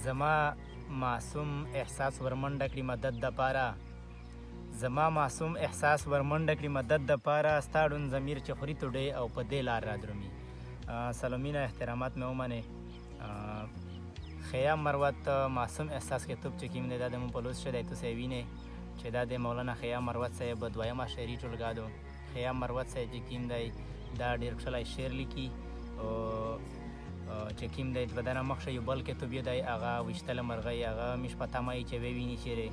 زما معصوم احساس ورمنډه کړي مدد دپاره، زما معصوم احساس ورمنډه کړي مدد دپاره، ستا ړوند ضمیر چې خوري توډۍ او په دې لار را درومي. سلامونه احترامات مې ومنې. خیام مروت معصوم احساس کتاب چې کوم دی دا د مون په لوست شوی دی، تاسې یې وینئ چې دا د مولانا خیام مروت صاحب دویمه شعري ټولګه ده. خیام مروت صاحب چې کوم دی دا ډېر ښکلی شعر لیکي چې کوم دی په دنه مخ یو بل کتاب یې دی هغه ویشتله مرغۍ، هغه میش په تمه یې چې وویني چیرې.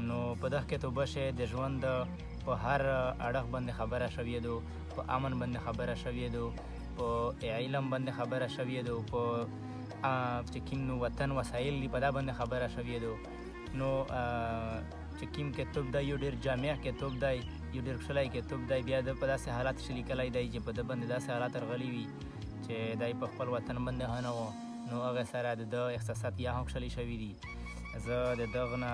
نو په دغه کتابه شی د ژوند په هر اړخ باندې خبره شوې ده، په امن باندې خبره شوې ده، په علم باندې خبره شوې ده، په چې کوم نو وطن وسایل دي په دا باندې خبره شوې ده. نو چې کوم کتاب دی یو ډېر جامع کتاب دی، یو ډېر ښکلی کتاب دی. بیا د په داسې حالات چې لیکلی دی چې په ده باندې داسې حالات راغلي وي چې دی په خپل وطن باندې ښه نه و، نو هغې سره د ده احساسات یا هم ښکلي شوي دي. زه د دغه نه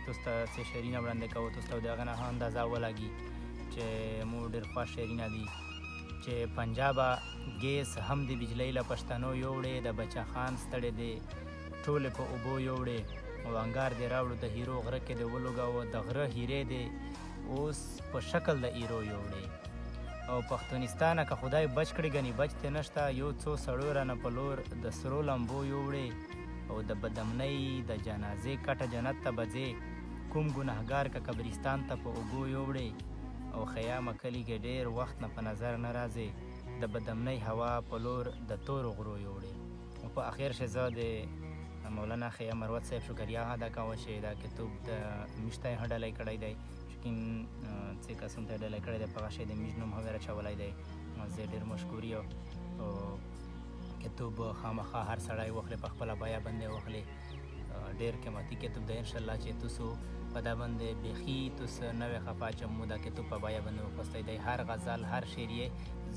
تاسو ته څه شعرونه وړاندې کوو، تاسو ته د هغه نه ښه اندازه ولګي چې مو ډېر خوښ شعرونه دي چې پنجابه ګیس هم د بجلۍ له پښتنو یوړې، د بچه خان ستړی دی ټولې په اوبو یوړې، او انګار دې راوړو د هیرو غره کې د ولوګاوه، د غره هیرې دی اوس په شکل د ایرو یوړې. او پښتونستانه که خدای بچ کړي ګنې بچ ته نشته، یو څو سړو رانه په لور د سرو لمبو یوړې، او د بدمنۍ د جنازې کټه جنت ته بځې، کوم ګنهګار که قبرستان ته په اوبو یوړې، او خیامه کلي کې ډېر وخت نه په نظر نه راځې، د بدمنۍ هوا په لور د تورو غرو یوړې. او په اخر کې زه د مولانا خیام مروت صاحب شکریه ادا کوم چې دا کتاب د میش ته یې ډالۍ کړی دی، چې کوم څه کسانو ته یې ډالۍ کړی دی په هغه شی د میش نوم هم یې راچولی دی. زه ډېر مشکور یم. او کتاب خامخا هر سړی واخلي، په خپله بیه باندې واخلي، ډېر قیمتي کتاب دی. انشاءالله چې تاسو په دا باندې بیخي تاسو نوې خفه چې مو دا کتاب په بیه باندې وخوستی دی. هر غزل هر شعر یې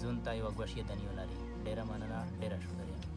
ځون ته یوه ګوشیه دنیو لري. ډېره مننه، ډېره شکریه.